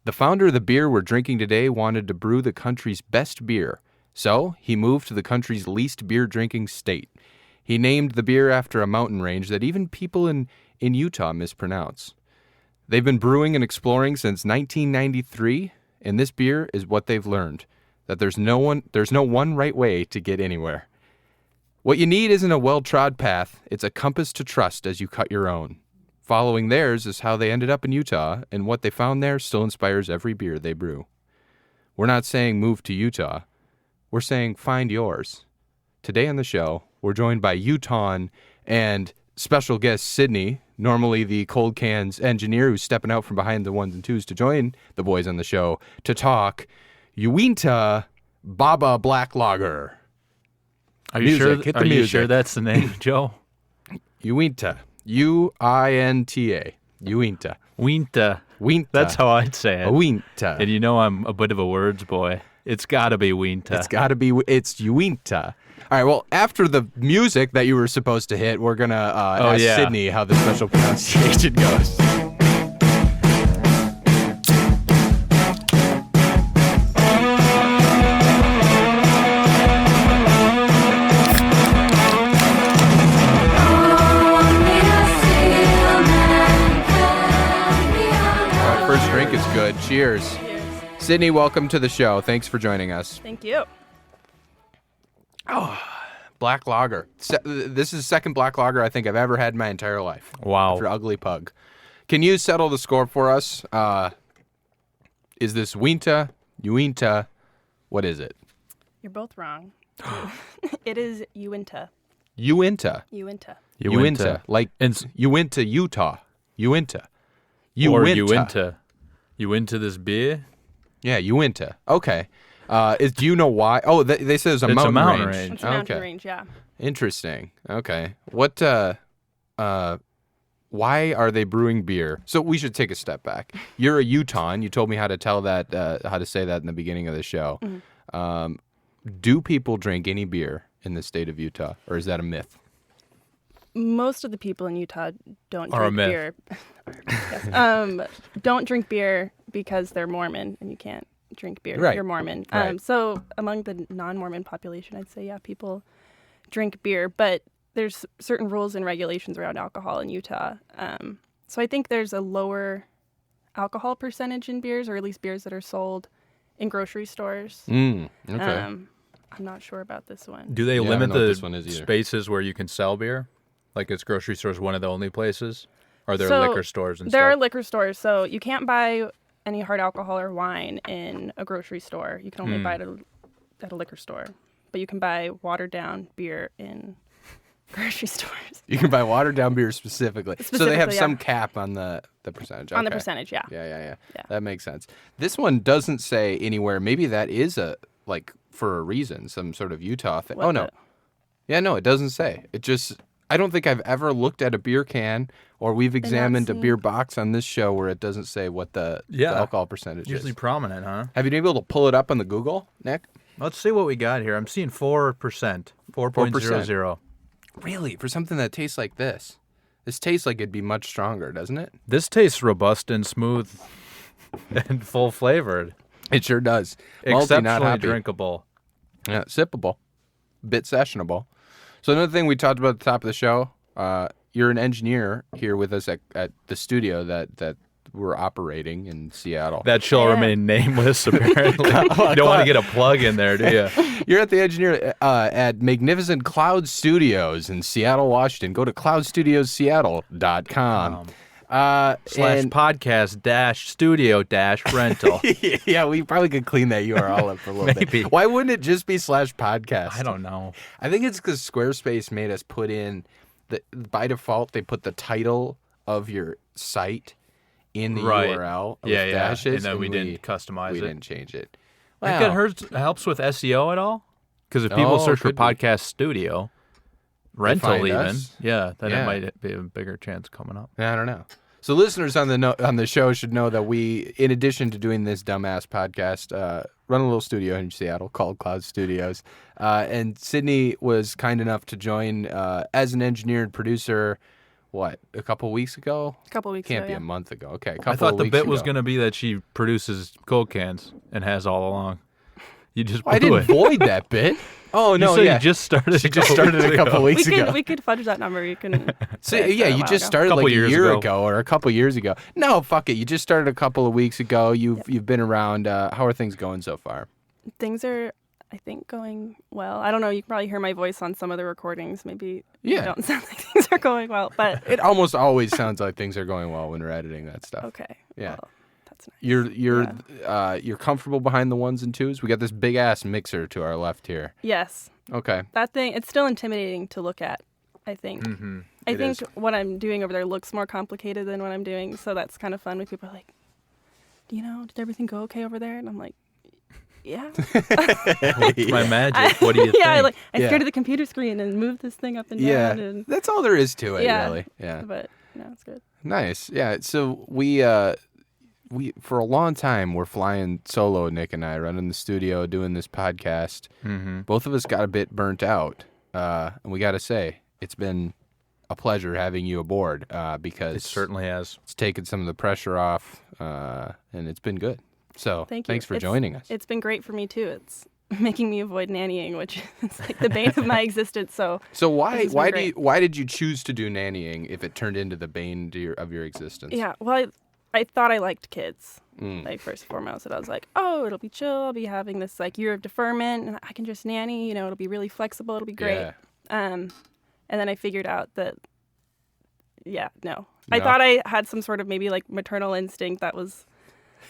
The founder of the beer we're drinking today wanted to brew the country's best beer, so he moved to the country's least beer-drinking state. He named the beer after a mountain range that even people in Utah mispronounce. They've been brewing and exploring since 1993, and this beer is what they've learned, that there's no one right way to get anywhere. What you need isn't a well-trod path, it's a compass to trust as you cut your own. Following theirs is how they ended up in Utah, and what they found there still inspires every beer they brew. We're not saying move to Utah, we're saying find yours. Today on the show, we're joined by Utahn and special guest Sydney, normally the Cold Cans engineer who's stepping out from behind the ones and twos to join the boys on the show to talk Uinta Baba Black Lager. Are you Music, sure? Are you sure that's the name, Joe? Uinta. Uinta. Uinta. Uinta. Uinta. That's how I'd say it. Uinta. And you know I'm a bit of a words boy. It's got to be Uinta. It's Uinta. All right, well, after the music that you were supposed to hit, we're going to ask Sydney how the special pronunciation goes. All right, first drink is good. Cheers. Sydney, welcome to the show. Thanks for joining us. Thank you. Oh, black lager. This is the second black lager I think I've ever had in my entire life. Wow. For Ugly Pug. Can you settle the score for us? Is this Uinta? What is it? You're both wrong. It is Uinta. Uinta. Uinta. Like Uinta, Utah. Uinta. Or Uinta. You into this beer? Yeah, Uinta. Okay. Do you know why? Oh, they said it's a mountain range. It's a mountain range, yeah. Interesting. Okay. What? Why are they brewing beer? So we should take a step back. You're a Utahn. You told me how to tell that, how to say that in the beginning of the show. Mm-hmm. Do people drink any beer in the state of Utah, or is that a myth? Most of the people in Utah don't Are a drink myth. beer. Yes. Don't drink beer because they're Mormon, and you can't drink beer. Right. You're Mormon. Right. So among the non-Mormon population, I'd say, yeah, people drink beer, but there's certain rules and regulations around alcohol in Utah. So I think there's a lower alcohol percentage in beers, or at least beers that are sold in grocery stores. Okay. I'm not sure about this one. Do they Yeah, I limit don't know what the this one is either. spaces where you can sell beer? Like is grocery stores one of the only places? Are there So, liquor stores and There are stuff? liquor stores, so you can't buy any hard alcohol or wine in a grocery store. You can only buy it at a liquor store. But you can buy watered down beer in grocery stores. You can buy watered down beer specifically. So they have Specifically, some yeah. cap on the percentage. On the Okay. percentage, yeah. Yeah. Yeah. That makes sense. This one doesn't say anywhere. Maybe that is for a reason, some sort of Utah thing. What Oh, no. the- Yeah, no, it doesn't say. It just, I don't think I've ever looked at a beer can or we've examined a seen- beer box on this show where it doesn't say what the alcohol percentage Usually is. prominent, huh? Have you been able to pull it up on the Google, Nick? Let's see what we got here. I'm seeing 4%. 4.00. Really? For something that tastes like this? This tastes like it'd be much stronger, doesn't it? This tastes robust and smooth and full flavored. It sure does. Malty, not Exceptionally hoppy. drinkable. Yeah, sippable. Bit sessionable. So another thing we talked about at the top of the show, you're an engineer here with us at the studio that we're operating in Seattle. That shall Yeah. remain nameless, apparently. You don't want to get a plug in there, do you? You're at the engineer at Magnificent Cloud Studios in Seattle, Washington. Go to cloudstudiosseattle.com. / podcast dash studio dash rental. Yeah, we probably could clean that URL up for a little Maybe. bit. Why wouldn't it just be /podcast? I don't know. I think it's because Squarespace made us put in, by default, they put the title of your site in the Right. URL with Yeah. dashes. And then we didn't customize We it. didn't change it. Think Wow. it helps with SEO at all? Because if people Oh, search for could be. podcast studio, rental find even, us? then Yeah. it might be a bigger chance coming up. I don't know. So listeners on the show should know that we, in addition to doing this dumbass podcast, run a little studio in Seattle called Cloud Studios. And Sydney was kind enough to join as an engineer and producer what, a couple weeks ago? A couple weeks Can't ago, be yeah. a month ago. Okay, a couple I thought of the weeks bit ago. was going to be that she produces Coke cans and has all along. You just I blew didn't it. void that bit. Oh, no, you said yeah. you just started. She just started a couple weeks ago. We could fudge that number. You can. So, say I yeah, started a you while just ago. started Couple like a years year ago. ago or a couple years ago. No, fuck it. You just started a couple of weeks ago. You've been around. How are things going so far? Things are, I think, going well. I don't know. You can probably hear my voice on some of the recordings. Maybe Yeah. it don't sound like things are going well, but It almost always sounds like things are going well when we're editing that stuff. okay. Yeah. Well, that's nice. You're comfortable behind the ones and twos? We got this big ass mixer to our left here. Yes. Okay. That thing, it's still intimidating to look at, I think. Mm-hmm. I It think is. what I'm doing over there looks more complicated than what I'm doing, so that's kind of fun when people are like, did everything go okay over there? And I'm like, yeah. My magic. What do you yeah, think? I Yeah. stared at the computer screen and moved this thing up and Yeah. down. And, That's all there is to it, Yeah. really. Yeah. but no, it's good. Nice. Yeah. So we for a long time we're flying solo, Nick and I, running the studio, doing this podcast. Mm-hmm. Both of us got a bit burnt out, and we got to say it's been a pleasure having you aboard because It certainly has. it's taken some of the pressure off, and it's been good. So Thank you. thanks for joining us. It's been great for me too. It's making me avoid nannying, which is like the bane of my existence. So So This has been why did you choose to do nannying if it turned into the bane of your existence? yeah, well, I thought I liked kids. Mm. Like first and foremost, and I was like, oh, it'll be chill. I'll be having this like year of deferment, and I can just nanny. It'll be really flexible. It'll be great. Yeah. And then I figured out that, no. I No? thought I had some sort of maybe like maternal instinct that was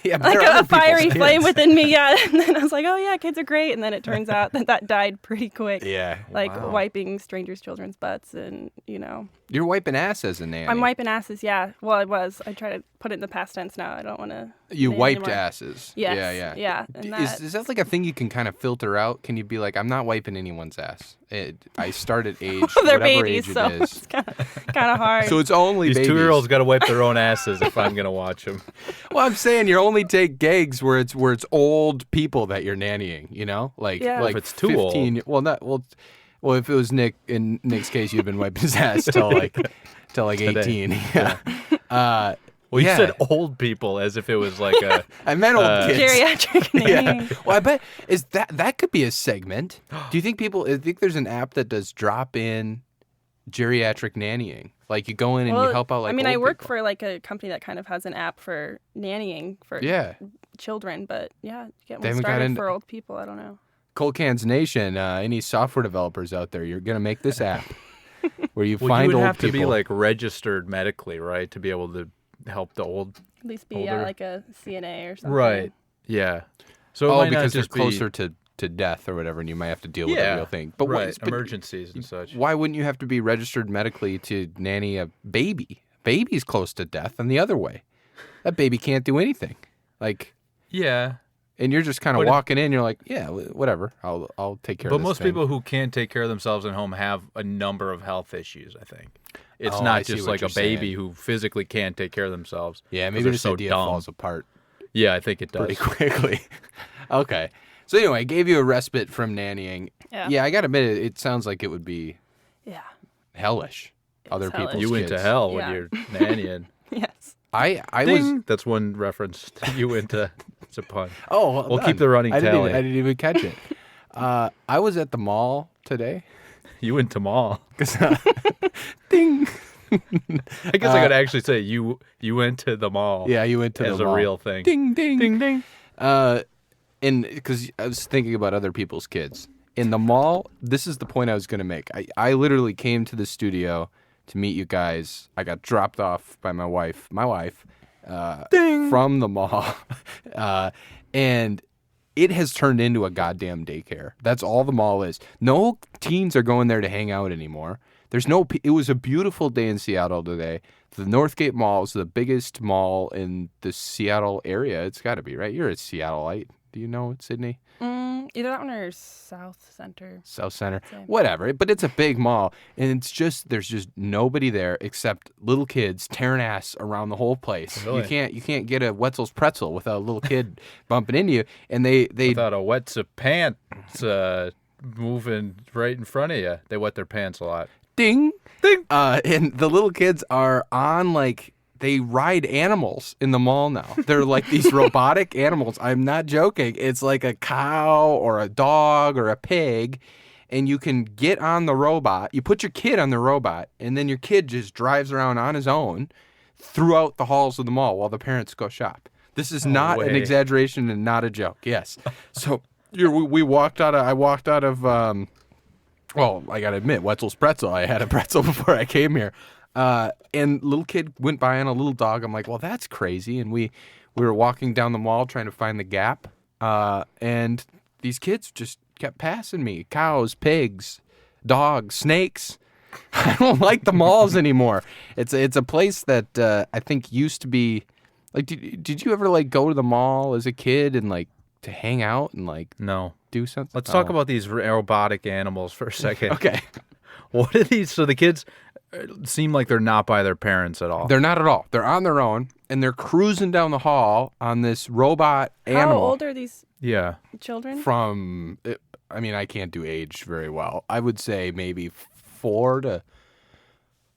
Yeah, but like they're a other fiery people's flame kids. within me. Yeah. And then I was like, oh yeah, kids are great. And then it turns out that died pretty quick. Yeah. Like Wow. wiping strangers' children's butts and, You're wiping ass as a nanny. I'm wiping asses. Yeah. Well, I was. I try to put it in the past tense now. I don't want to. You wiped anymore. asses. Yes. Yeah. Yeah. And Is that like a thing you can kind of filter out? Can you be like, I'm not wiping anyone's ass? I start at age, they're whatever babies, age so it is. it's kind of hard. So it's only These babies. 2-year-olds got to wipe their own asses if I'm going to watch them. Well, I'm saying you only take gigs where it's old people that you're nannying. Like Yeah. like If it's too old. 15. Well, if it was Nick, in Nick's case, you've been wiping his ass till like 18. Yeah. Well, you Yeah. said old people as if it was like a. I meant old kids. Geriatric nannying. Yeah. Well, I bet that could be a segment. Do you think I think there's an app that does drop in geriatric nannying? Like you go in and you help out like I old work people. for like a company that kind of has an app for nannying for Yeah. children, but yeah, get They one haven't got started into- for old people. I don't know. Cold Cans Nation, any software developers out there, you're going to make this app where you Well, find you would old have people. to be like registered medically, right, to be able to help the old. At least be Older. like a CNA or something. Right. Yeah. So it oh, might not because they're just be- closer to death or whatever, and you might have to deal with a Yeah, real thing. But right. but Emergencies and such. why wouldn't you have to be registered medically to nanny a baby? Baby's close to death, and the other way, that baby can't do anything. Like, Yeah. and you're just kind of But it- walking in. You're like, yeah, whatever. I'll take care But of this most thing. people who can't take care of themselves at home have a number of health issues, I think. It's Oh, I not see just what like a you're saying. baby who physically can't take care of themselves. Yeah, 'cause maybe they're this so idea dumb. falls apart Yeah, I think it does. pretty quickly. Okay. So anyway, I gave you a respite from nannying. Yeah. I got to admit, it sounds like it would be Yeah. hellish. Other hellish. people's You went kids. to hell Yeah. when you're nannying. Yes. I was. Ding! That's one reference to you into. It's a pun. Oh, well We'll done. keep the running I tally. didn't even catch it. I was at the mall today. You went to mall. Ding. I guess I could actually say you went to the mall. Yeah, you went to as the a mall. real thing. Ding, ding. Ding ding. And because I was thinking about other people's kids in the mall. This is the point I was going to make. I literally came to the studio to meet you guys. I got dropped off by my wife. From the mall, and it has turned into a goddamn daycare. That's all the mall is. No teens are going there to hang out anymore. There's no. It was a beautiful day in Seattle today. The Northgate Mall is the biggest mall in the Seattle area. It's got to be, right? You're a Seattleite. Do you know it, Sydney? Either that one or South Center. South Center, Same. whatever. But it's a big mall, and there's just nobody there except little kids tearing ass around the whole place. Really? You can't get a Wetzel's pretzel without a little kid bumping into you. And they Without a wet's a pants moving right in front of you. They wet their pants a lot. Ding. Ding. And the little kids are on like they ride animals in the mall now. They're like these robotic animals. I'm not joking. It's like a cow or a dog or a pig, and you can get on the robot. You put your kid on the robot, and then your kid just drives around on his own throughout the halls of the mall while the parents go shop. This is not an exaggeration and not a joke. Yes. So we walked out of. I walked out of. Well, I gotta admit, Wetzel's Pretzel. I had a pretzel before I came here. And little kid went by on a little dog. I'm like, well, that's crazy. And we were walking down the mall trying to find the Gap. And these kids just kept passing me. Cows, pigs, dogs, snakes. I don't like the malls anymore. It's a place that I think used to be like. Did you ever like go to the mall as a kid and like to hang out and like No. do something? Let's talk about these robotic animals for a second. Okay. What are these? So the kids seem like they're not by their parents at all. They're not at all. They're on their own, and they're cruising down the hall on this robot animal. How old are these Yeah. children? From, I mean, I can't do age very well. I would say maybe 4 to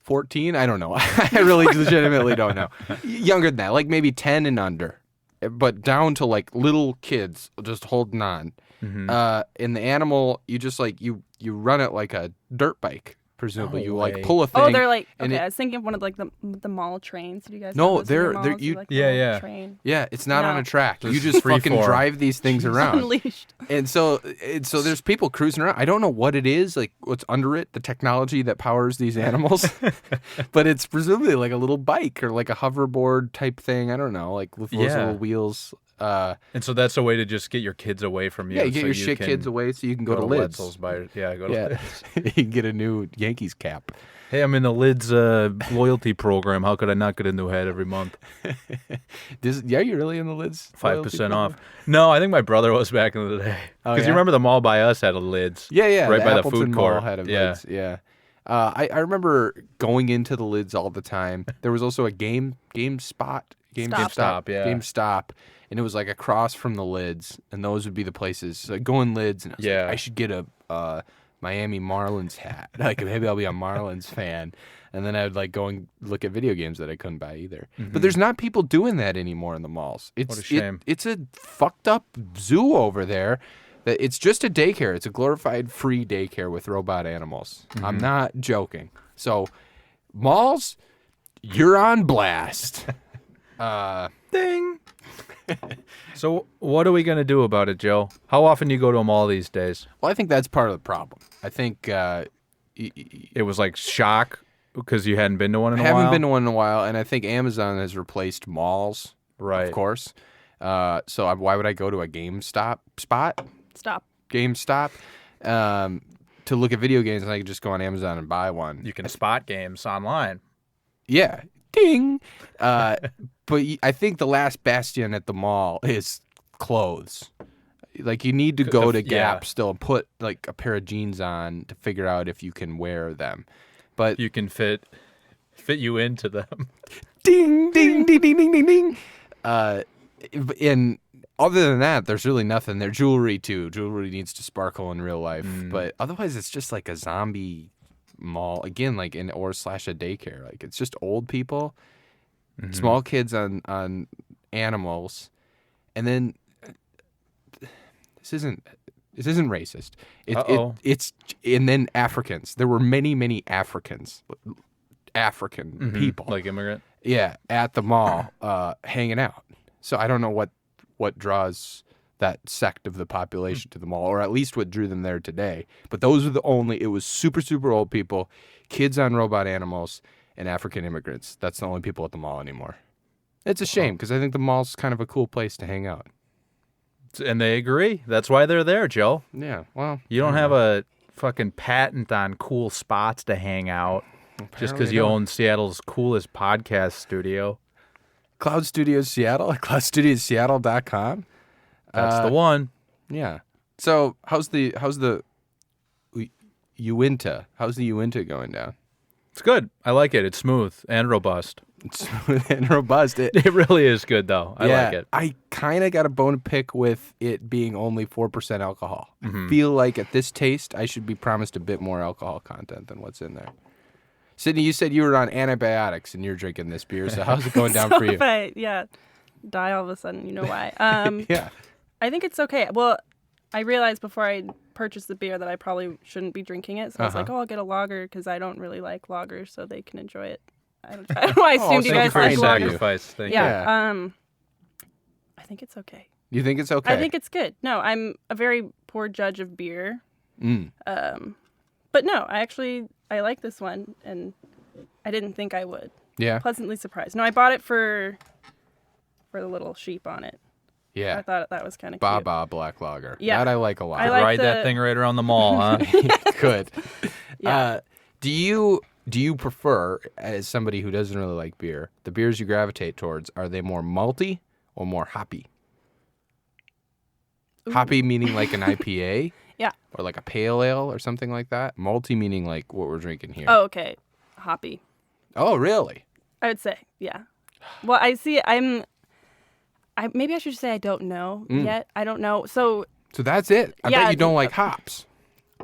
14. I don't know. I really legitimately don't know. Younger than that, like maybe 10 and under, but down to like little kids just holding on. In the animal, you just like you run it like a dirt bike. Presumably, No you way. like pull a thing. Oh, they're like and okay. it- I was thinking of one of like the mall trains. Did you guys? No, have those in your they're- malls? you- Like, Yeah, little yeah. Train. Yeah, it's not on No. a track. Just You just free fucking form. drive these things around. Unleashed. And so there's people cruising around. I don't know what it is, like what's under it, the technology that powers these animals, but it's presumably like a little bike or like a hoverboard type thing. I don't know, like with those Yeah. little wheels. And so that's a way to just get your kids away from you. Yeah, you get so your you shit can kids away so you can go to Wetzel's Lids. go to Yeah, Lids. you can get a new Yankees cap. Hey, I'm in the Lids loyalty program. How could I not get a new head every month? Yeah, you really in the Lids? 5% off. No, I think my brother was back in the day. Oh, Because yeah? you remember the mall by us had a Lids. Yeah, Right the by the Appleton food Mall court. had a Yeah. Lids, yeah. I remember going into the Lids all the time. There was also a GameStop, GameStop, yeah. GameStop, and it was like across from the Lids, and those would be the places. So I'd go in Lids, and I was Yeah. like, I should get a Miami Marlins hat. Like maybe I'll be a Marlins fan. And then I would like go and look at video games that I couldn't buy either. But there's not people doing that anymore in the malls. It's What a shame. it's a fucked up zoo over there. That it's just a daycare. It's a glorified free daycare with robot animals. I'm not joking. So malls, you're on blast. Ding. So what are we going to do about it, Joe? How often do you go to a mall these days? Well, I think that's part of the problem. I think It was like shock because you hadn't been to one in I a while? haven't been to one in a while, and I think Amazon has replaced malls, Right. of course. So why would I go to a GameStop spot? Stop. GameStop to look at video games, and I could just go on Amazon and buy one. You can spot games online. Yeah, ding. But I think the last bastion at the mall is clothes. Like you need to go to Gap yeah. still and put like a pair of jeans on to figure out if you can wear them. But You can fit you into them. ding, ding, ding, ding, ding, ding, ding. And other than that, there's really nothing there. Jewelry too. Jewelry needs to sparkle in real life, but otherwise, it's just like a zombie mall again, like in or slash a daycare. Like it's just old people, small kids on animals, and then this isn't racist. Uh-oh. It's and then Africans. There were many African people. Like immigrant. Yeah, at the mall, hanging out. So I don't know what draws that sect of the population to the mall, or at least what drew them there today. But those were the only. It was super old people, kids on robot animals, and African immigrants. That's the only people at the mall anymore. It's a shame because I think the mall's kind of a cool place to hang out. And they agree. That's why they're there, Joe. Yeah, well, You don't have a fucking patent on cool spots to hang out just because Apparently you not. own Seattle's coolest podcast studio. Cloud Studios Seattle at cloudstudiosseattle.com. That's the one. Yeah. So how's the Uinta? How's the Uinta going down? It's good. I like it. It's smooth and robust. It's smooth and robust. It really is good, though. I like it. I kind of got a bone to pick with it being only 4% alcohol. Mm-hmm. I feel like at this taste, I should be promised a bit more alcohol content than what's in there. Sydney, you said you were on antibiotics and you're drinking this beer. So how's it going down So for you? if I, die all of a sudden, you know why. Yeah. I think it's okay. Well, I realized before I purchased the beer that I probably shouldn't be drinking it. So I was like, I'll get a lager because I don't really like lagers, so they can enjoy it. I don't know. I assumed you thank you guys for like your lagers. sacrifice. Thank you. Yeah. I think it's okay. You think it's okay? I think it's good. No, I'm a very poor judge of beer. Mm. But no, I like this one, and I didn't think I would. Yeah. Pleasantly surprised. No, I bought it for the little sheep on it. Yeah. I thought that was kind of cute. Baba Black Lager. Yeah. That I like a lot. I like Ride that the- thing right around the mall, huh? Good. Yeah. Do you prefer, as somebody who doesn't really like beer, the beers you gravitate towards, are they more malty or more hoppy? Hoppy meaning like an IPA? Yeah. Or like a pale ale or something like that? Malty meaning like what we're drinking here. Oh, okay. Hoppy. Oh, really? I would say, yeah. Well, maybe I should say I don't know yet. I don't know. So So that's it. I Yeah, bet you don't like hops.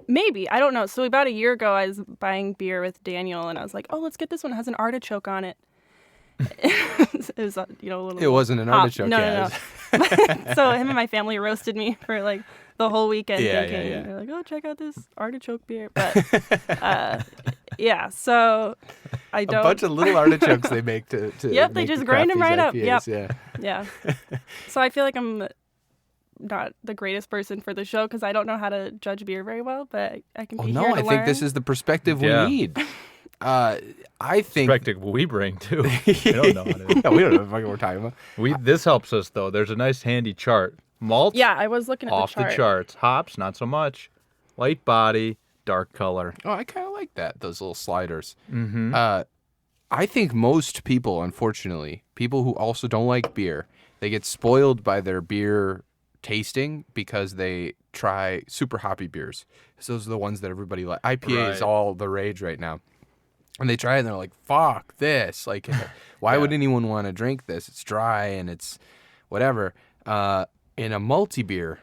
maybe, I don't know. So about a year ago, I was buying beer with Daniel, and I was like, oh, let's get this one. It has an artichoke on it. It was, a little. It wasn't an hop. artichoke. No, yeah. no. So him and my family roasted me for like the whole weekend. Yeah, thinking, yeah. They're like, oh, check out this artichoke beer. But yeah, so I A don't. bunch of little artichokes they make to Yep, they make just the grind craft 'em right up. these Yep. IPAs, Yeah. Yeah. So I feel like I'm not the greatest person for the show because I don't know how to judge beer very well, but I can Oh be no, here to I think this learn. is the perspective Yeah. we need. I think Perspective we bring too. We don't know. How to, No, we don't know what we're talking about. this helps us though. There's a nice handy chart. Malts Yeah, I was looking at off the chart. the charts. Hops not so much. Light body, dark color. Oh, I kind of like that. Those little sliders. Mm-hmm. I think most people, unfortunately, people who also don't like beer, they get spoiled by their beer tasting because they try super hoppy beers. So those are the ones that everybody like. IPA is Right. all the rage right now. And they try it and they're like, fuck this. Like, why would anyone want to drink this? It's dry and it's whatever. In a multi-beer,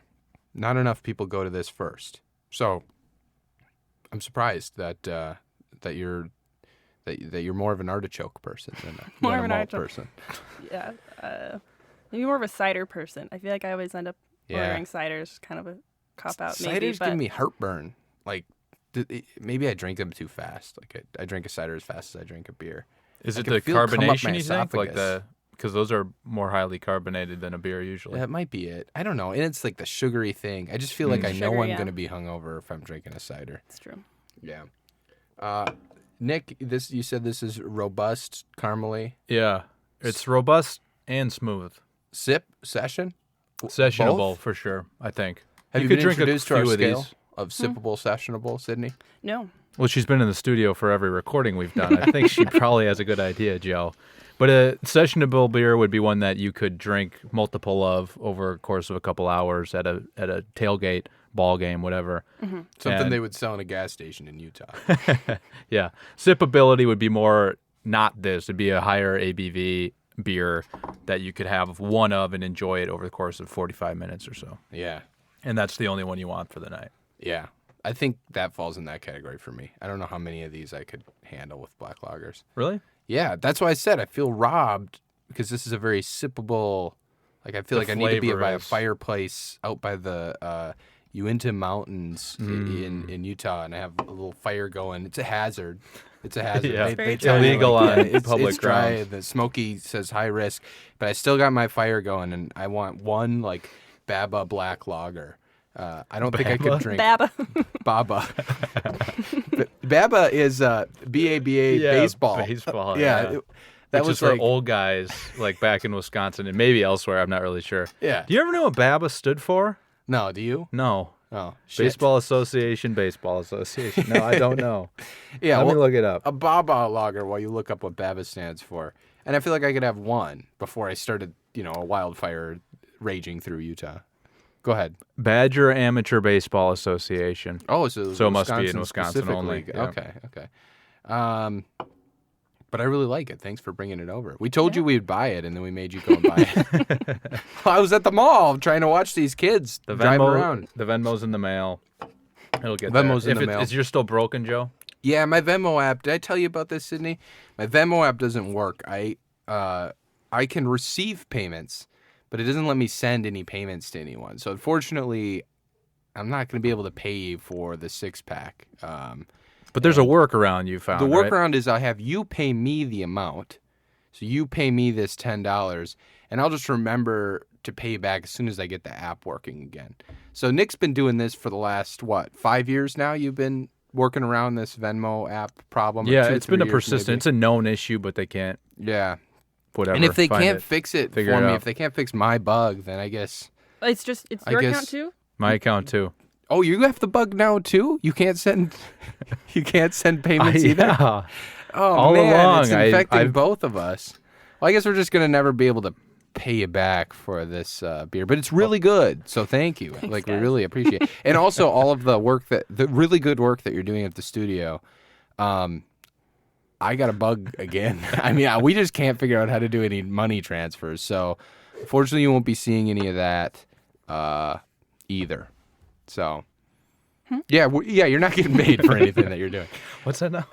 not enough people go to this first. So I'm surprised that you're more of an artichoke person than More a of an malt artichoke. person. Yeah. Maybe more of a cider person. I feel like I always end up Yeah. ordering ciders, kind of a cop out maybe. Ciders But give me heartburn. Like, maybe I drink them too fast. Like, I drink a cider as fast as I drink a beer. Is I it can the feel it come up my carbonation you think? Like esophagus. because those are more highly carbonated than a beer usually. That might be it. I don't know. And it's like the sugary thing. I just feel like I know Sugar, I'm yeah. going to be hungover if I'm drinking a cider. it's true. Yeah. Nick, you said this is robust, caramely. Yeah, it's robust and smooth. Sip session. Sessionable Both? for sure. I think. Have you could been drink introduced a to our few of scale these. of sippable, sessionable, Sydney? No. Well, she's been in the studio for every recording we've done. I think she probably has a good idea, Joe. But a sessionable beer would be one that you could drink multiple of over a course of a couple hours at a tailgate, ball game, whatever. Something And- they would sell in a gas station in Utah. Yeah. Sippability would be more not this. It'd be a higher ABV beer that you could have one of and enjoy it over the course of 45 minutes or so. Yeah. And that's the only one you want for the night. Yeah. I think that falls in that category for me. I don't know how many of these I could handle with black lagers. Really? Yeah, that's why I said I feel robbed because this is a very sippable. Like I feel The like I need to be flavor by a is- fireplace out by the Uinta Mountains in Utah, and I have a little fire going. It's a hazard. It's a hazard. Yeah. Very tell you, illegal like, on it's public dry. grounds. The smoky says high risk, but I still got my fire going, and I want one like Baba Black Lager. I don't think I could Baba? drink Baba. Baba. Baba is BABA baseball. Baseball. Yeah, Yeah. that Which was is for like old guys, like back in Wisconsin and maybe elsewhere. I'm not really sure. yeah. Do you ever know what BABA stood for? No, do you? No. Oh, shit. Baseball Association, Baseball Association. No, I don't know. Yeah, Let me well, look it up. a Baba lager while you look up what Baba stands for. And I feel like I could have one before I started, a wildfire raging through Utah. Go ahead. Badger Amateur Baseball Association. Oh, So it must be in Wisconsin only, specifically. yeah. Okay. But I really like it. Thanks for bringing it over. We told you we'd buy it, and then we made you go and buy it. I was at the mall trying to watch these kids The driving Venmo, around. the Venmo's in the mail. It'll get Venmo's there. in If the mail. Is yours still broken, Joe? Yeah, my Venmo app. Did I tell you about this, Sydney? My Venmo app doesn't work. I can receive payments, but it doesn't let me send any payments to anyone. So unfortunately, I'm not going to be able to pay you for the 6-pack. But there's a workaround you found. The right? workaround is I have you pay me the amount. So you pay me this $10, and I'll just remember to pay you back as soon as I get the app working again. So Nick's been doing this for the last, 5 years now? You've been working around this Venmo app problem? Yeah, Or it's been a 2-3 years persistent. maybe? It's a known issue, but they can't. Yeah. Whatever. And if they find can't it, fix it figure for it me, out. if they can't fix my bug, then I guess... It's I your guess- account too? my account too. Oh, you have the bug now too? You can't send payments either? Yeah. Oh, All man, along, it's infecting I've- both of us. Well, I guess we're just going to never be able to pay you back for this beer, but it's really good, so thank you. We guys. really appreciate it. And also all of the really good work that you're doing at the studio. I got a bug again. I mean, we just can't figure out how to do any money transfers, so unfortunately you won't be seeing any of that either. So, yeah, you're not getting paid for anything that you're doing. What's that now?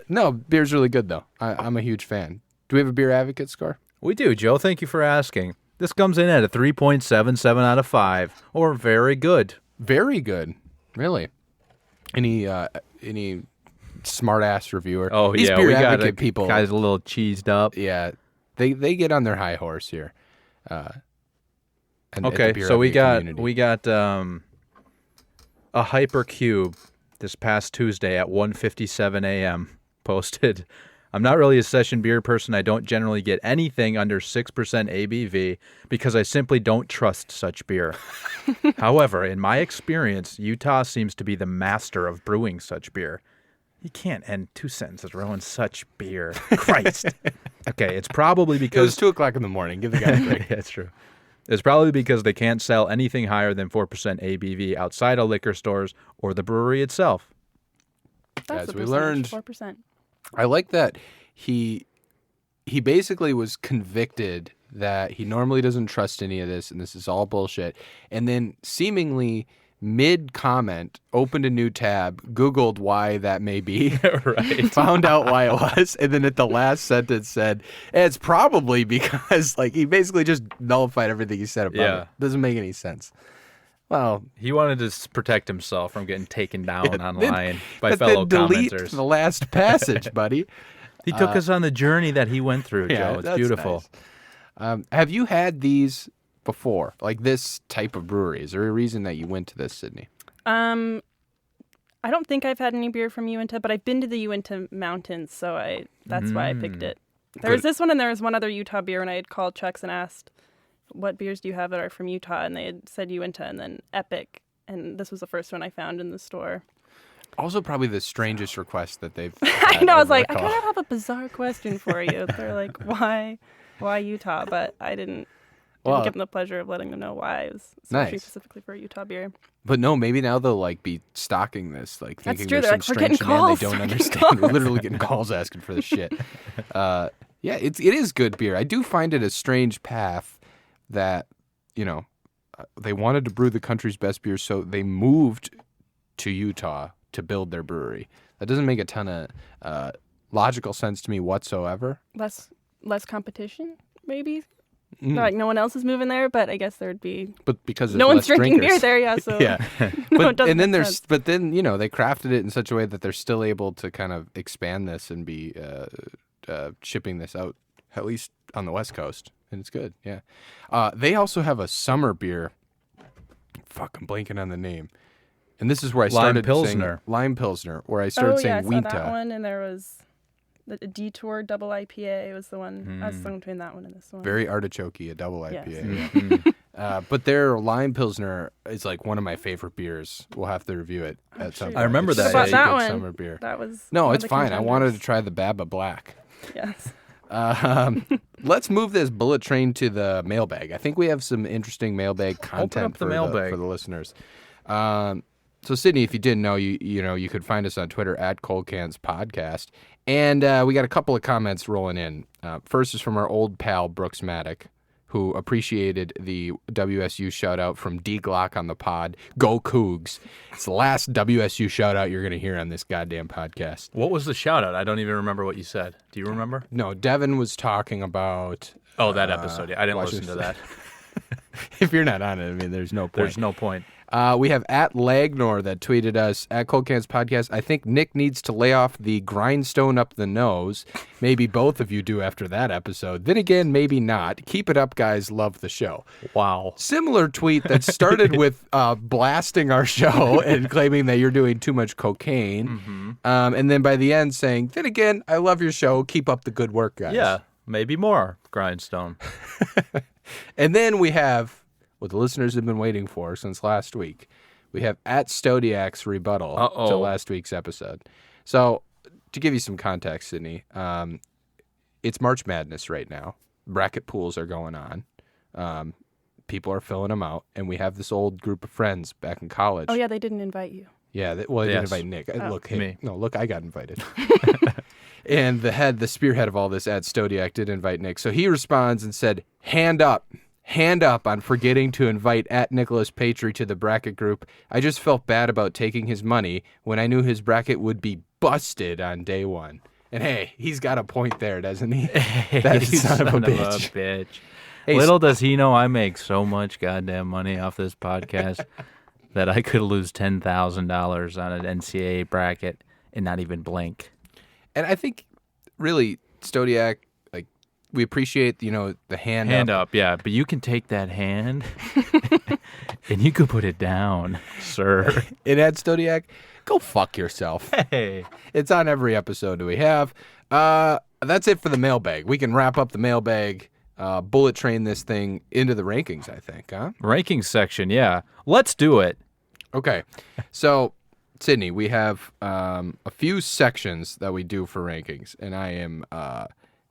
No, beer's really good though. I'm a huge fan. Do we have a beer advocate score? We do, Joe. Thank you for asking. This comes in at a 3.77 out of 5, or very good. Very good, really. Any smart ass reviewer? Oh, These yeah, beer we got advocate people. guys a little cheesed up. Yeah, they get on their high horse here. And at the Okay, beer so we advocate got community. a Hypercube this past Tuesday at 1:57 a.m. posted. I'm not really a session beer person. I don't generally get anything under 6% ABV because I simply don't trust such beer. However, in my experience, Utah seems to be the master of brewing such beer. You can't end 2 sentences rowing such beer. Christ. Okay, it's probably It was because 2:00 in the morning. Give the guy a break. That's true. It's probably because they can't sell anything higher than 4% ABV outside of liquor stores or the brewery itself. That's As the we percentage, learned, 4%. I like that he basically was convicted that he normally doesn't trust any of this and this is all bullshit. And then seemingly mid-comment opened a new tab, Googled why that may be, Right. found out why it was, and then at the last sentence said, it's probably because, like, he basically just nullified everything he said about Yeah. it. Doesn't make any sense. Well, He wanted to protect himself from getting taken down then- online by but fellow then delete commenters. the last passage, buddy. He took us on the journey that he went through, Joe. It's that's beautiful. nice. Have you had these before, like this type of brewery? Is there a reason that you went to this, Sydney? I don't think I've had any beer from Uinta, but I've been to the Uinta Mountains, so that's why I picked it. There was this one, and there was one other Utah beer, and I had called Chuck's and asked, what beers do you have that are from Utah? And they had said Uinta and then Epic, and this was the first one I found in the store. Also, probably the strangest request that they've. I had know, I was over like, the I call. kind of have a bizarre question for you. They're like, why Utah? But I didn't Well, give them the pleasure of letting them know why I was searching Nice. specifically for a Utah beer. But no, maybe now they'll like be stocking this, like That's thinking true. there's They're some like, "We're strange getting demand calls. they don't We're getting understand. We're calls." literally getting calls asking for this shit. Yeah, it is good beer. I do find it a strange path that, they wanted to brew the country's best beer, so they moved to Utah to build their brewery. That doesn't make a ton of logical sense to me whatsoever. Less competition, maybe. Mm. Like no one else is moving there, but I guess there'd be But because there's no one's less drinking drinkers. beer there. Yeah, so Yeah, No, it doesn't then make sense. they crafted it in such a way that they're still able to kind of expand this and be shipping this out, at least on the West Coast, and it's good. Yeah, they also have a summer beer. Fuck, I'm blanking on the name. And this is where I Lime started Pilsner. saying Lime Pilsner, where I started I saying saw Uinta. that one, and there was the Detour Double IPA was the one. I was Hmm. stuck between that one and this one. Very artichokey, a double Yes. IPA. Mhm. But their Lime Pilsner is like one of my favorite beers. We'll have to review it at some sure. point. I remember It's that. such a What about good that one? summer beer. That was No, one of it's the fine. I wanted to contenders. try the Baba Black. Yes. Let's move this bullet train to the mailbag. I think we have some interesting mailbag content up the for mailbag. for the listeners. So Sydney, if you didn't know, you could find us on Twitter at Cold Cans Podcast, and we got a couple of comments rolling in. First is from our old pal Brooks Maddock, who appreciated the WSU shout-out from D. Glock on the pod. Go Cougs. It's the last WSU shout-out you're going to hear on this goddamn podcast. What was the shout out? I don't even remember what you said. Do you remember? No, Devin was talking about... Oh, that episode. Yeah, I didn't listen to that. If you're not on it, I mean, there's no point. There's no point. We have at Lagnor that tweeted us at Cold Cans Podcast. I think Nick needs to lay off the grindstone up the nose. Maybe both of you do after that episode. Then again, maybe not. Keep it up, guys. Love the show. Wow. Similar tweet that started with blasting our show and claiming that you're doing too much cocaine. Mm-hmm. And then by the end saying, then again, I love your show. Keep up the good work, guys. Yeah, maybe more grindstone. And then we have what the listeners have been waiting for since last week. We have at Stodiac's rebuttal to last week's episode. So to give you some context, Sydney, it's March Madness right now. Bracket pools are going on. People are filling them out. And we have this old group of friends back in college. Oh, yeah, they didn't invite you. Yeah, they didn't invite Nick. Oh. Look, hey, Me. No, look, I got invited. And the spearhead of all this, Ad Stodiak, did invite Nick. So he responds and said, hand up on forgetting to invite at Nicholas Patry to the bracket group. I just felt bad about taking his money when I knew his bracket would be busted on day one. And hey, he's got a point there, doesn't he? That son of a bitch. Hey, Little does he know I make so much goddamn money off this podcast that I could lose $10,000 on an NCAA bracket and not even blink. And I think, really, Stodiak, like, we appreciate, the hand up. Yeah, but you can take that hand and you could put it down, sir. And Ed Stodiak, go fuck yourself. Hey. It's on every episode that we have. That's it for the mailbag. We can wrap up the mailbag, bullet train this thing into the rankings, I think, huh? Rankings section, yeah. Let's do it. Okay. So, Sydney, we have a few sections that we do for rankings, and I am...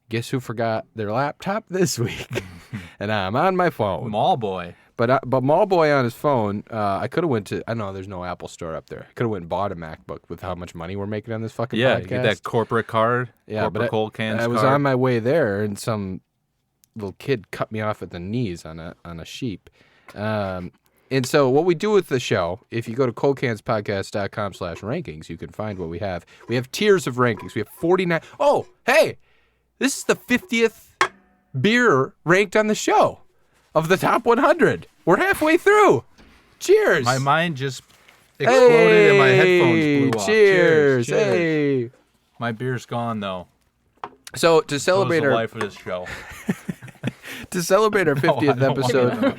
guess who forgot their laptop this week? And I'm on my phone. Mall boy. But Mall Boy on his phone, I could have went to... I know there's no Apple store up there. I could have went and bought a MacBook with how much money we're making on this fucking podcast. You get that corporate card. Yeah, corporate Cold Cans I was card. on my way there, and some little kid cut me off at the knees on a sheep. And so what we do with the show, if you go to coldcanspodcast.com/rankings, you can find what we have. We have tiers of rankings. We have 49. Oh, hey, this is the 50th beer ranked on the show of the top 100. We're halfway through. Cheers. My mind just exploded and my headphones blew off. Cheers. Cheers. Hey. My beer's gone, though. So to celebrate That was the our life of this show. to celebrate our 50th episode,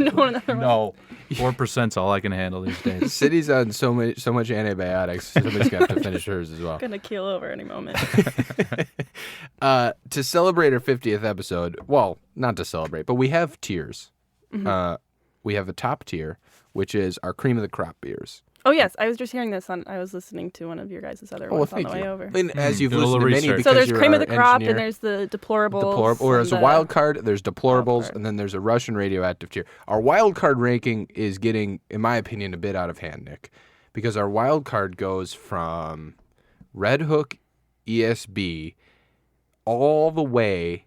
No. 4%'s all I can handle these days. City's on so much antibiotics. Somebody's got to finish hers as well. Gonna keel over any moment. To celebrate our 50th episode, well, not to celebrate, but we have tiers. Mm-hmm. We have a top tier, which is our cream of the crop beers. Oh, yes. I was just hearing this I was listening to one of your guys' other ones on the way over. And as you've Do a little listened to many, research. because So there's you're cream of our the crop, engineer, and there's the deplorables. or as a wild card, there's deplorables, wild card. and then there's a Russian radioactive tier. Our wild card ranking is getting, in my opinion, a bit out of hand, Nick, because our wild card goes from Red Hook ESB all the way.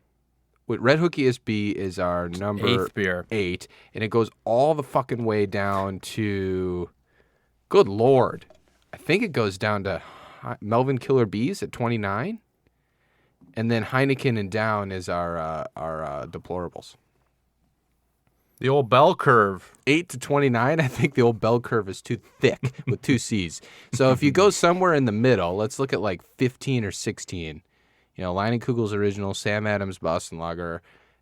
Red Hook ESB is our number 8th beer. 8, and it goes all the fucking way down to, good Lord, I think it goes down to Melvin Killer Bees at 29, and then Heineken and down is our deplorables. The old bell curve. 8 to 29, I think the old bell curve is too thick with 2 C's. So if you go somewhere in the middle, let's look at like 15 or 16. Leinenkugel's Original, Sam Adams Boston Lager,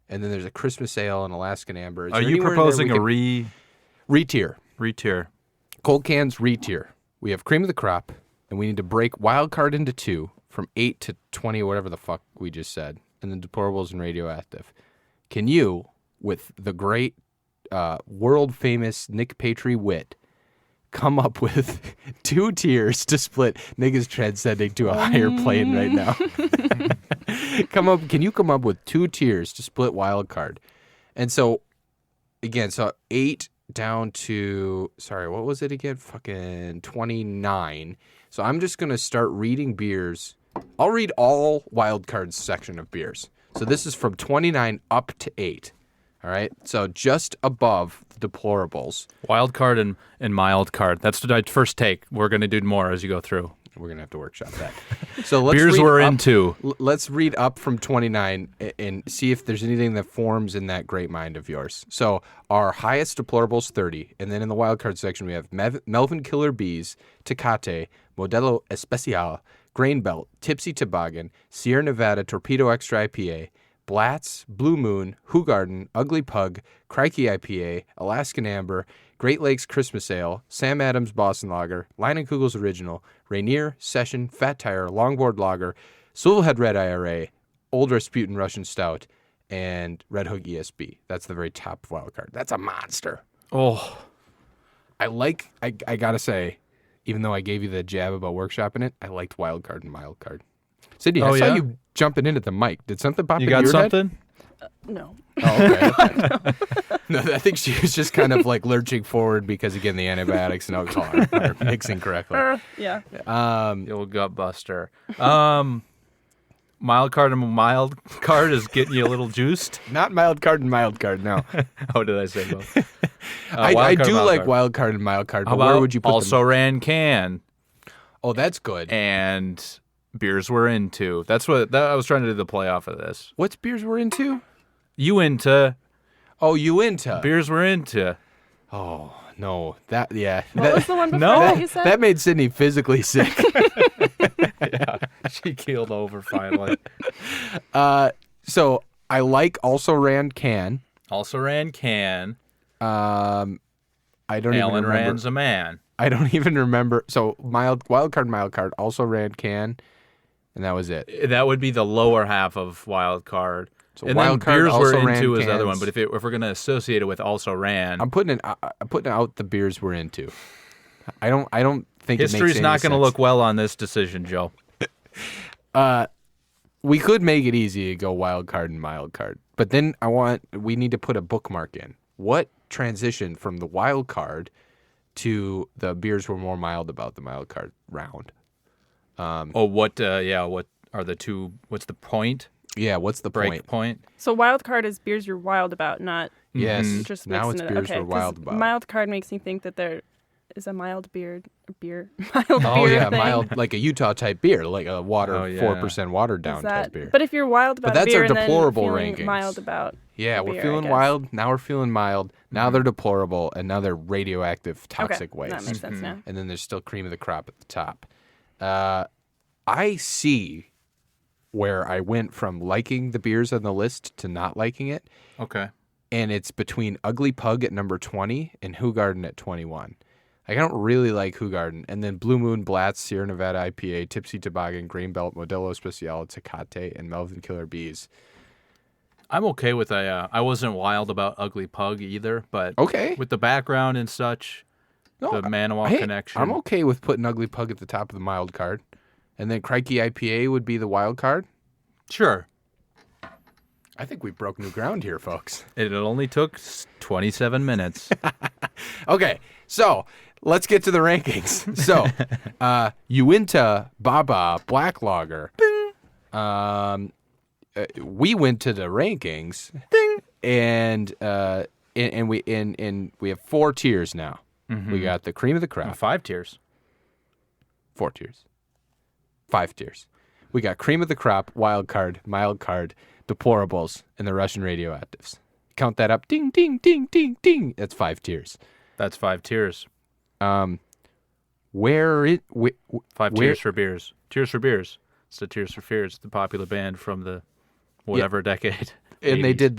and then there's a Christmas Ale and Alaskan Amber. Are you proposing a re-tier? Re-tier. Cold Cans re-tier. We have cream of the crop, and we need to break wild card into 2 from 8 to 20, or whatever the fuck we just said, and then deplorables and radioactive. Can you, with the great world-famous Nick Patry wit, come up with 2 tiers to split? Nick is transcending to a higher plane right now. Can you come up with 2 tiers to split wild card? And so, again, 8 down to, sorry, what was it again? Fucking 29. So I'm just going to start reading beers. I'll read all wild cards section of beers. So this is from 29 up to 8. All right, so just above the deplorables. Wild card and mild card. That's the first take. We're going to do more as you go through. We're gonna have to workshop that. So let's Beers read we're up, into. Let's read up from 29 and see if there's anything that forms in that great mind of yours. So our highest deplorables 30, and then in the wild card section we have Melvin Killer Bees, Tecate, Modelo Especial, Grain Belt, Tipsy Toboggan, Sierra Nevada Torpedo Extra IPA, Blatz, Blue Moon, Hoegaarden, Ugly Pug, Crikey IPA, Alaskan Amber, Great Lakes Christmas Ale, Sam Adams Boston Lager, Leinenkugel's Original, Rainier, Session, Fat Tire, Longboard Lager, Swivelhead Red IRA, Old Rasputin Russian Stout, and Red Hook ESB. That's the very top wild card. That's a monster. Oh, I gotta say, even though I gave you the jab about workshopping it, I liked wild card and mild card. Sydney, I saw you jumping in at the mic. Did something pop you in got your something? head? No. Oh, okay. No, I think she was just kind of like lurching forward because, again, the antibiotics and alcohol are mixing correctly. Yeah. The old gut buster. Mild card and mild card is getting you a little juiced. Not mild card and mild card, no. How did I say both? I do like wild card and mild card, but where would you put also them? ran can Oh, that's good. and beers we're into. That's what I was trying to do the play off of this. What's beers we're into? Uinta, Oh, Uinta. beers we're into. Oh, no. That, yeah. What That, was the one before No. that you said? that made Sydney physically sick. Yeah, she keeled over finally. So I like Also Ran Can. Also ran can. I don't even Alan remember. Rand's a man. I don't even remember. So wild card, Also Ran Can, and that was it. That would be the lower half of wild card. So and wild then card, beers Also we're ran into is the other one. cans. But if we're going to associate it with also ran, I'm putting out the beers we're into. I don't think history's it makes not going to look well on this decision, Joe. We could make it easy to go wild card and mild card, but then we need to put a bookmark in. What transition from the wild card to the beers we're more mild about the mild card round? What are the two? What's the point? Yeah, what's the Break point? So wild card is beers you're wild about, not Yes, just now it's mixing it. beers Okay, we're wild 'cause about. Mild card makes me think that there is a mild beer. Mild Oh beer yeah, thing. mild, like a Utah type beer, like a water Oh, yeah. 4% watered Is down that- type beer. But if you're wild about that's beer our and then deplorable feeling rankings. mild about Yeah, the we're beer, I feeling guess. wild. Now we're feeling mild. Now they're deplorable, and now they're radioactive, toxic okay, waste. that makes sense now. And then there's still cream of the crop at the top. I see where I went from liking the beers on the list to not liking it, Okay. and it's between Ugly Pug at number 20 and Hoegaarden at 21. Like, I don't really like Hoegaarden. And then Blue Moon, Blatz, Sierra Nevada IPA, Tipsy Toboggan, Grain Belt, Modelo Especial, Tecate, and Melvin Killer Bees. I'm okay with I wasn't wild about Ugly Pug either, but Okay. with the background and such, No, the Manawa hey, connection. I'm okay with putting Ugly Pug at the top of the mild card. And then Crikey IPA would be the wild card. Sure. I think we broke new ground here, folks. It only took 27 minutes. Okay, so let's get to the rankings. So, Uinta Baba Black Lager. We went to the rankings. Ding. And we have 4 tiers now. Mm-hmm. We got the cream of the crop. 5 tiers. 4 tiers. 5 tiers. We got cream of the crop, wild card, mild card, deplorables, and the Russian radioactives. Count that up. Ding, ding, ding, ding, ding. That's 5 tiers. That's 5 tiers. Where it? 5 tiers for beers. Tears for Beers. It's the Tears for Fears, the popular band from the whatever decade. And they 80s. did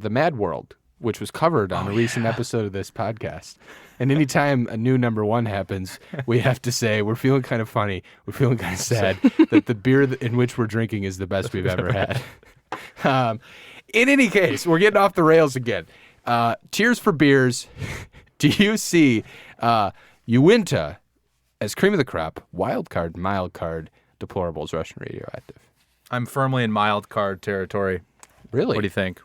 the Mad World, which was covered on a recent episode of this podcast. And anytime a new number 1 happens, we have to say we're feeling kind of funny, we're feeling kind of sad that the beer in which we're drinking is the best we've ever had. In any case, we're getting off the rails again. Tears for Beers. Do you see Uinta as cream of the crop, wild card, mild card, deplorables, Russian radioactive? I'm firmly in mild card territory. Really? What do you think?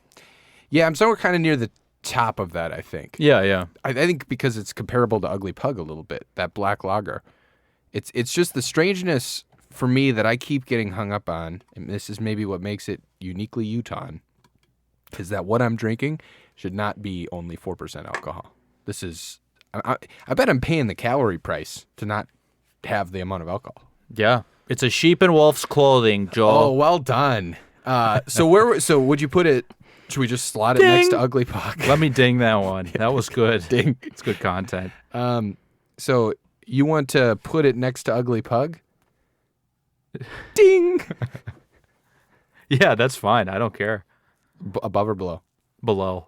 Yeah, I'm somewhere kind of near the top of that, I think. Yeah. I think because it's comparable to Ugly Pug a little bit, that black lager. It's just the strangeness for me that I keep getting hung up on, and this is maybe what makes it uniquely Utah, is that what I'm drinking should not be only 4% alcohol. This is, I bet I'm paying the calorie price to not have the amount of alcohol. Yeah. It's a sheep in wolf's clothing, Joel. Oh, well done. So would you put it, should we just slot it next to Ugly Pug? Let me ding that one. That was good. Ding. It's good content. So you want to put it next to Ugly Pug? Ding. Yeah, that's fine. I don't care. Above or below? Below.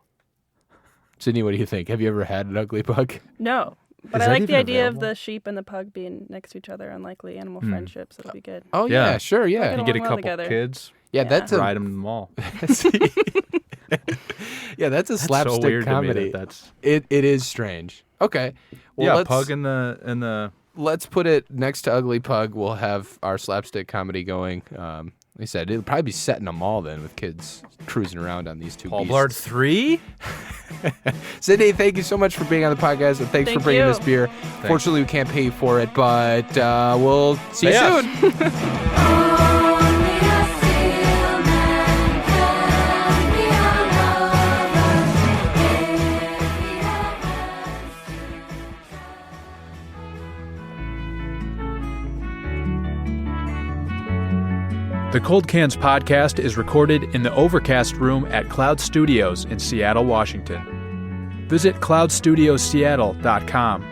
Sydney, what do you think? Have you ever had an Ugly Pug? No. But Is I that like the even idea available? of the sheep and the pug being next to each other, unlikely animal friendships. That'll be good. Oh, yeah, Yeah. sure, yeah. Get You get a along well couple together. kids, Yeah, Yeah. that's a ride them in the mall. yeah, that's a That's slapstick so weird comedy. to me that's It is strange. Okay. Well, yeah, let's, Pug in the let's put it next to Ugly Pug. We'll have our slapstick comedy going. Like I said, it'll probably be set in a mall then with kids cruising around on these two Paul beasts. Blart 3? Sydney, thank you so much for being on the podcast, and thanks for Thank bringing you. this beer. Fortunately, we can't pay you for it, but we'll see you Yes. soon. The Cold Cans podcast is recorded in the Overcast room at Cloud Studios in Seattle, Washington. Visit cloudstudiosseattle.com